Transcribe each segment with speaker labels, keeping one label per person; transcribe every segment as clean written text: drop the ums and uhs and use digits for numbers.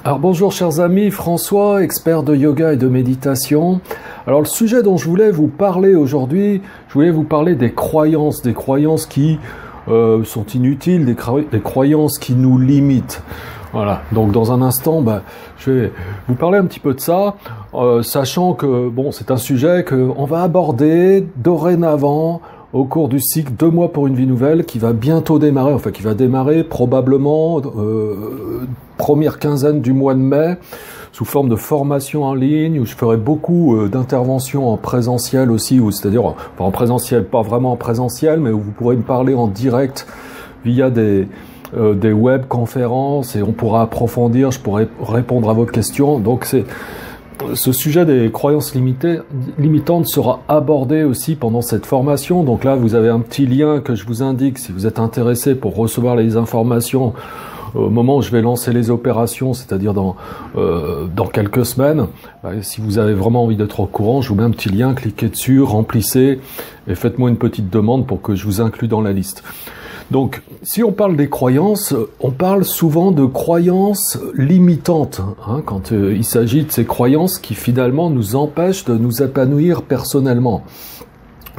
Speaker 1: Alors bonjour chers amis, François, expert de yoga et de méditation. Alors le sujet dont je voulais vous parler aujourd'hui, je voulais vous parler des croyances qui sont inutiles, des croyances qui nous limitent. Voilà, donc dans un instant, je vais vous parler un petit peu de ça, sachant que bon, c'est un sujet qu'on va aborder dorénavant au cours du cycle 2 mois pour une vie nouvelle qui va bientôt démarrer, enfin qui va démarrer probablement première quinzaine du mois de mai sous forme de formation en ligne où je ferai beaucoup d'interventions en présentiel aussi, c'est-à-dire en présentiel, pas vraiment en présentiel, mais où vous pourrez me parler en direct via des webconférences et on pourra approfondir, je pourrai répondre à vos questions. Donc ce sujet des croyances limitantes sera abordé aussi pendant cette formation. Donc là, vous avez un petit lien que je vous indique si vous êtes intéressé pour recevoir les informations au moment où je vais lancer les opérations, c'est-à-dire dans quelques semaines. Si vous avez vraiment envie d'être au courant, je vous mets un petit lien, cliquez dessus, remplissez et faites-moi une petite demande pour que je vous inclue dans la liste. Donc, si on parle des croyances, on parle souvent de croyances limitantes, quand il s'agit de ces croyances qui finalement nous empêchent de nous épanouir personnellement.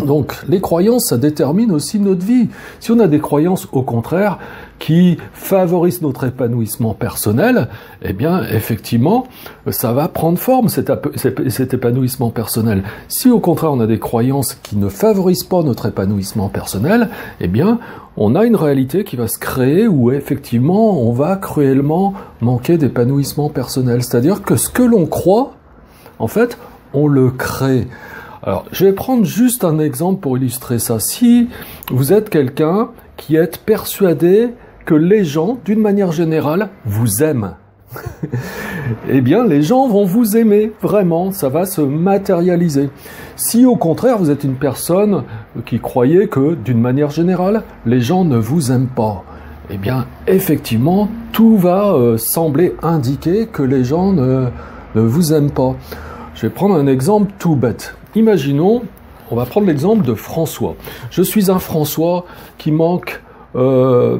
Speaker 1: Donc, les croyances, ça détermine aussi notre vie. Si on a des croyances, au contraire, qui favorisent notre épanouissement personnel, eh bien, effectivement, ça va prendre forme, cet épanouissement personnel. Si, au contraire, on a des croyances qui ne favorisent pas notre épanouissement personnel, eh bien, on a une réalité qui va se créer où, effectivement, on va cruellement manquer d'épanouissement personnel. C'est-à-dire que ce que l'on croit, en fait, on le crée. Alors, je vais prendre juste un exemple pour illustrer ça. Si vous êtes quelqu'un qui est persuadé que les gens, d'une manière générale, vous aiment, eh bien, les gens vont vous aimer, vraiment, ça va se matérialiser. Si, au contraire, vous êtes une personne qui croyait que, d'une manière générale, les gens ne vous aiment pas, eh bien, effectivement, tout va sembler indiquer que les gens ne vous aiment pas. Je vais prendre un exemple tout bête. Imaginons, on va prendre l'exemple de François. Je suis un François qui manque, on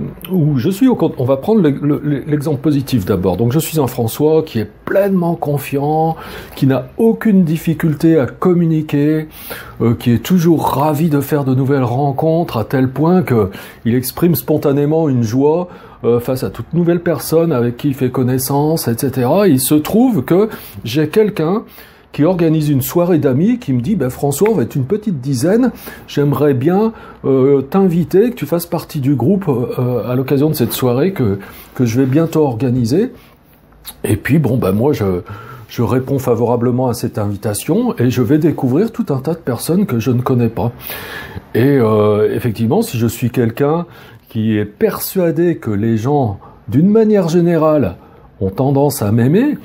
Speaker 1: va prendre l'exemple positif d'abord. Donc je suis un François qui est pleinement confiant, qui n'a aucune difficulté à communiquer, qui est toujours ravi de faire de nouvelles rencontres à tel point qu'il exprime spontanément une joie face à toute nouvelle personne avec qui il fait connaissance, etc. Et il se trouve que j'ai quelqu'un qui organise une soirée d'amis, qui me dit François, on va être une petite dizaine, j'aimerais bien t'inviter, que tu fasses partie du groupe à l'occasion de cette soirée que je vais bientôt organiser. Et puis moi je réponds favorablement à cette invitation et je vais découvrir tout un tas de personnes que je ne connais pas. Et effectivement, si je suis quelqu'un qui est persuadé que les gens, d'une manière générale, ont tendance à m'aimer,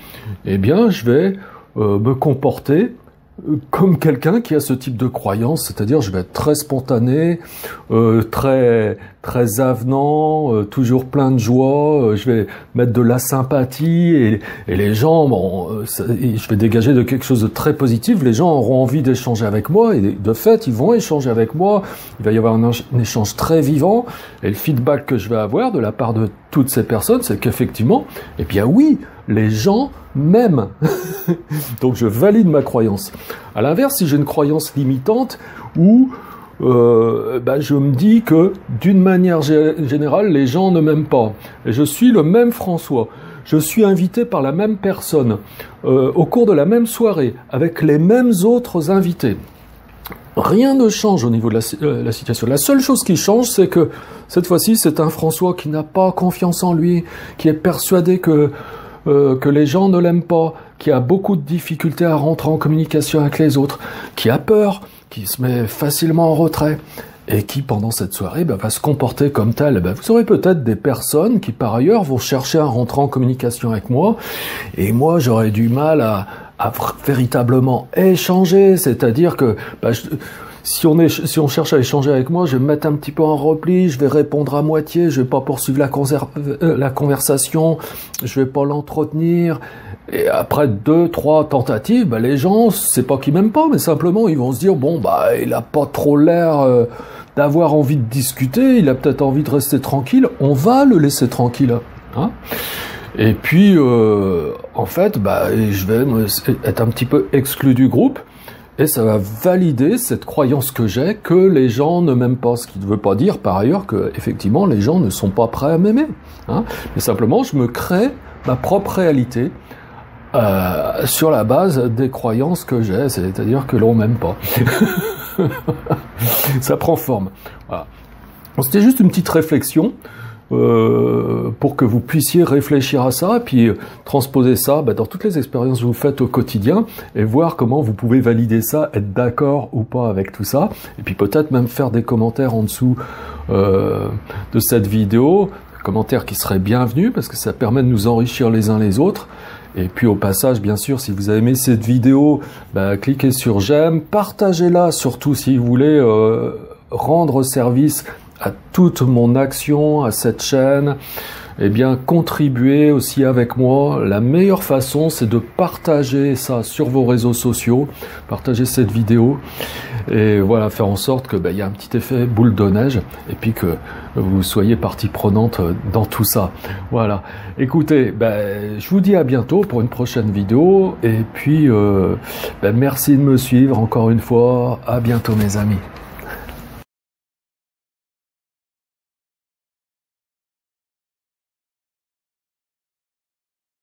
Speaker 1: eh bien je vais me comporter comme quelqu'un qui a ce type de croyance, c'est-à-dire je vais être très spontané, très avenant, toujours plein de joie, je vais mettre de la sympathie et les gens, je vais dégager de quelque chose de très positif, les gens auront envie d'échanger avec moi et de fait ils vont échanger avec moi, il va y avoir un échange très vivant et le feedback que je vais avoir de la part de toutes ces personnes, c'est qu'effectivement, eh bien oui, les gens m'aiment. Donc je valide ma croyance. À l'inverse, si j'ai une croyance limitante où je me dis que d'une manière générale, les gens ne m'aiment pas. Et je suis le même François. Je suis invité par la même personne au cours de la même soirée avec les mêmes autres invités. Rien ne change au niveau de la situation. La seule chose qui change, c'est que cette fois-ci, c'est un François qui n'a pas confiance en lui, qui est persuadé que les gens ne l'aiment pas, qui a beaucoup de difficultés à rentrer en communication avec les autres, qui a peur, qui se met facilement en retrait, et qui, pendant cette soirée, va se comporter comme tel. Vous aurez peut-être des personnes qui, par ailleurs, vont chercher à rentrer en communication avec moi, et moi, j'aurais du mal à véritablement échanger, c'est-à-dire que si on cherche à échanger avec moi, je vais me mettre un petit peu en repli, je vais répondre à moitié, je vais pas poursuivre la conversation, je vais pas l'entretenir. Et après 2-3 tentatives, les gens, c'est pas qu'ils m'aiment pas, mais simplement ils vont se dire il a pas trop l'air d'avoir envie de discuter, il a peut-être envie de rester tranquille, on va le laisser tranquille. Et puis, en fait, je vais être un petit peu exclu du groupe. Et ça va valider cette croyance que j'ai que les gens ne m'aiment pas. Ce qui ne veut pas dire, par ailleurs, que effectivement les gens ne sont pas prêts à m'aimer. Hein. Mais simplement, je me crée ma propre réalité sur la base des croyances que j'ai. C'est-à-dire que l'on m'aime pas. Ça prend forme. Voilà. C'était juste une petite réflexion pour que vous puissiez réfléchir à ça et puis transposer ça dans toutes les expériences que vous faites au quotidien et voir comment vous pouvez valider ça, être d'accord ou pas avec tout ça, et puis peut-être même faire des commentaires en dessous de cette vidéo, commentaires qui seraient bienvenus parce que ça permet de nous enrichir les uns les autres. Et puis au passage, bien sûr, si vous avez aimé cette vidéo, cliquez sur j'aime, partagez-la surtout si vous voulez rendre service à toute mon action, à cette chaîne, eh bien, contribuez aussi avec moi. La meilleure façon, c'est de partager ça sur vos réseaux sociaux, partager cette vidéo, et voilà, faire en sorte que y a un petit effet boule de neige, et puis que vous soyez partie prenante dans tout ça. Voilà. Écoutez, je vous dis à bientôt pour une prochaine vidéo, et puis merci de me suivre encore une fois. À bientôt, mes amis.